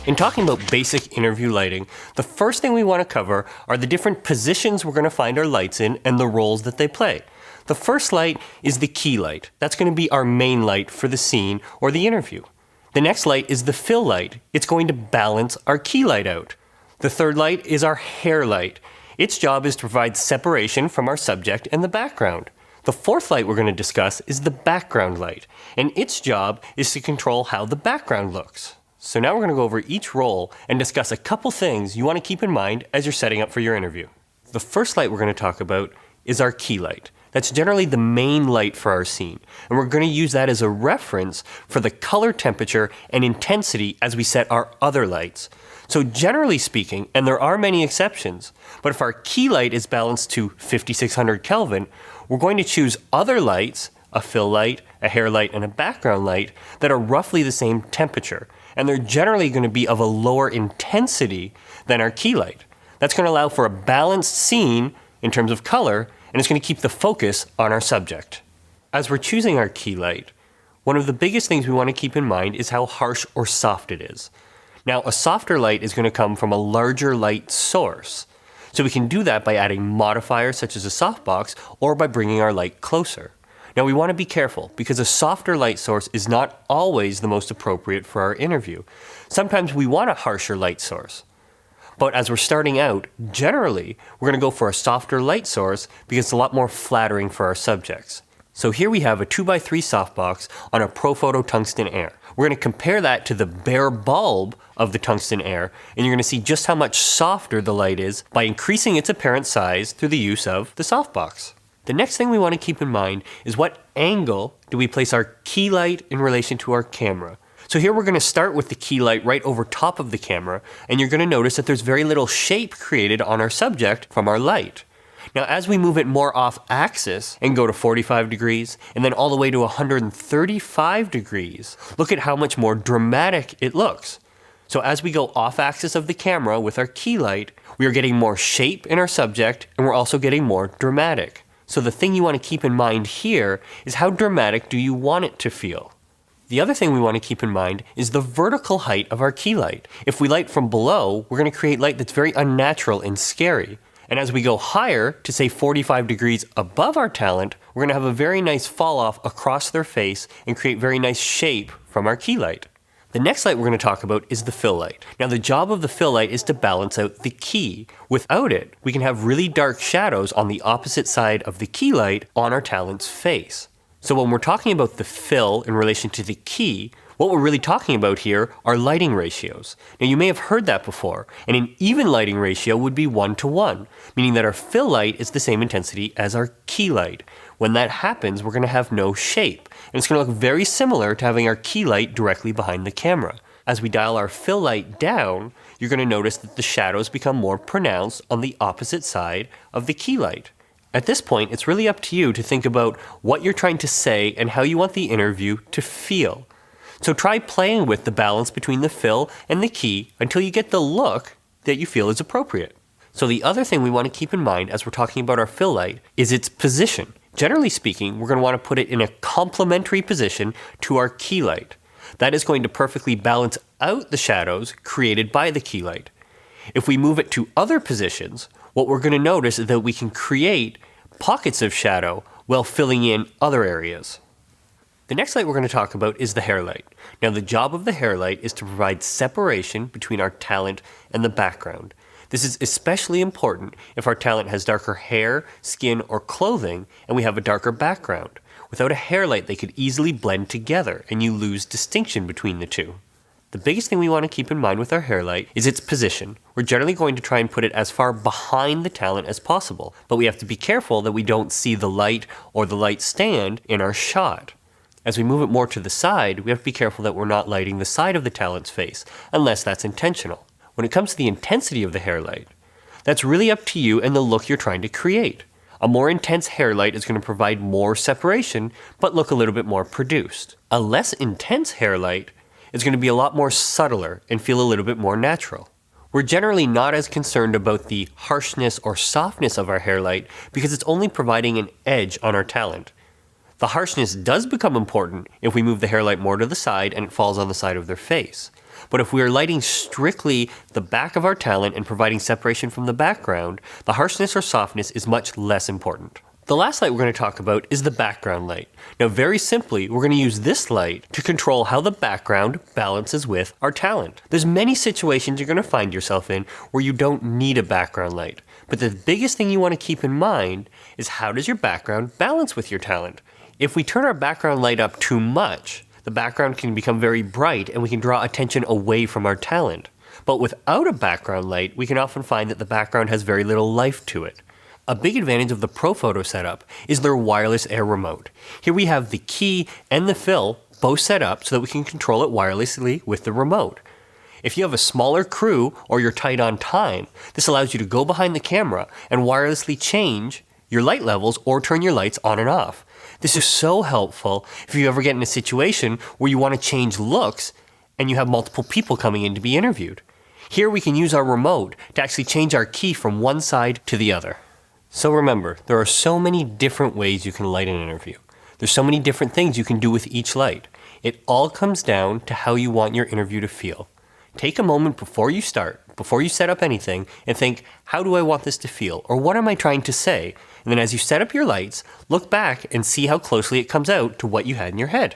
In talking about basic interview lighting, the first thing we want to cover are the different positions we're going to find our lights in and the roles that they play. The first light is the key light. That's going to be our main light for the scene or the interview. The next light is the fill light. It's going to balance our key light out. The third light is our hair light. Its job is to provide separation from our subject and the background. The fourth light we're going to discuss is the background light, and its job is to control how the background looks. So now we're going to go over each role and discuss a couple things you want to keep in mind as you're setting up for your interview. The first light we're going to talk about is our key light. That's generally the main light for our scene, and we're going to use that as a reference for the color temperature and intensity as we set our other lights. So generally speaking, and there are many exceptions, but if our key light is balanced to 5600 Kelvin, we're going to choose other lights, a fill light, a hair light, and a background light that are roughly the same temperature, and they're generally going to be of a lower intensity than our key light. That's going to allow for a balanced scene in terms of color, and it's going to keep the focus on our subject. As we're choosing our key light, one of the biggest things we want to keep in mind is how harsh or soft it is. Now, a softer light is going to come from a larger light source. So we can do that by adding modifiers such as a softbox or by bringing our light closer. Now we want to be careful because a softer light source is not always the most appropriate for our interview. Sometimes we want a harsher light source. But as we're starting out, generally, we're going to go for a softer light source because it's a lot more flattering for our subjects. So here we have a 2x3 softbox on a Profoto tungsten air. We're going to compare that to the bare bulb of the tungsten air, and you're going to see just how much softer the light is by increasing its apparent size through the use of the softbox. The next thing we want to keep in mind is what angle do we place our key light in relation to our camera. So here we're going to start with the key light right over top of the camera, and you're going to notice that there's very little shape created on our subject from our light. Now as we move it more off axis and go to 45 degrees and then all the way to 135 degrees, look at how much more dramatic it looks. So as we go off axis of the camera with our key light, we are getting more shape in our subject and we're also getting more dramatic. So the thing you want to keep in mind here is how dramatic do you want it to feel? The other thing we want to keep in mind is the vertical height of our key light. If we light from below, we're going to create light that's very unnatural and scary. And as we go higher to say 45 degrees above our talent, we're going to have a very nice fall off across their face and create very nice shape from our key light. The next light we're going to talk about is the fill light. Now the job of the fill light is to balance out the key. Without it, we can have really dark shadows on the opposite side of the key light on our talent's face. So when we're talking about the fill in relation to the key, what we're really talking about here are lighting ratios. Now you may have heard that before, and an even lighting ratio would be 1:1, meaning that our fill light is the same intensity as our key light. When that happens, we're going to have no shape, and it's going to look very similar to having our key light directly behind the camera. As we dial our fill light down, you're going to notice that the shadows become more pronounced on the opposite side of the key light. At this point, it's really up to you to think about what you're trying to say and how you want the interview to feel. So try playing with the balance between the fill and the key until you get the look that you feel is appropriate. So the other thing we want to keep in mind as we're talking about our fill light is its position. Generally speaking, we're going to want to put it in a complementary position to our key light. That is going to perfectly balance out the shadows created by the key light. If we move it to other positions, what we're going to notice is that we can create pockets of shadow while filling in other areas. The next light we're going to talk about is the hair light. Now the job of the hair light is to provide separation between our talent and the background. This is especially important if our talent has darker hair, skin, or clothing, and we have a darker background. Without a hair light, they could easily blend together, and you lose distinction between the two. The biggest thing we want to keep in mind with our hair light is its position. We're generally going to try and put it as far behind the talent as possible, but we have to be careful that we don't see the light or the light stand in our shot. As we move it more to the side, we have to be careful that we're not lighting the side of the talent's face, unless that's intentional. When it comes to the intensity of the hair light, that's really up to you and the look you're trying to create. A more intense hair light is going to provide more separation, but look a little bit more produced. A less intense hair light is going to be a lot more subtler and feel a little bit more natural. We're generally not as concerned about the harshness or softness of our hair light because it's only providing an edge on our talent. The harshness does become important if we move the hair light more to the side and it falls on the side of their face. But if we are lighting strictly the back of our talent and providing separation from the background, the harshness or softness is much less important. The last light we're going to talk about is the background light. Now, very simply, we're going to use this light to control how the background balances with our talent. There's many situations you're going to find yourself in where you don't need a background light. But the biggest thing you want to keep in mind is how does your background balance with your talent? If we turn our background light up too much, the background can become very bright and we can draw attention away from our talent. But without a background light, we can often find that the background has very little life to it. A big advantage of the Profoto setup is their wireless air remote. Here we have the key and the fill both set up so that we can control it wirelessly with the remote. If you have a smaller crew or you're tight on time, this allows you to go behind the camera and wirelessly change your light levels or turn your lights on and off. This is so helpful if you ever get in a situation where you want to change looks and you have multiple people coming in to be interviewed. Here we can use our remote to actually change our key from one side to the other. So remember, there are so many different ways you can light an interview. There's so many different things you can do with each light. It all comes down to how you want your interview to feel. Take a moment before you start, before you set up anything, and think, how do I want this to feel? Or what am I trying to say? And then as you set up your lights, look back and see how closely it comes out to what you had in your head.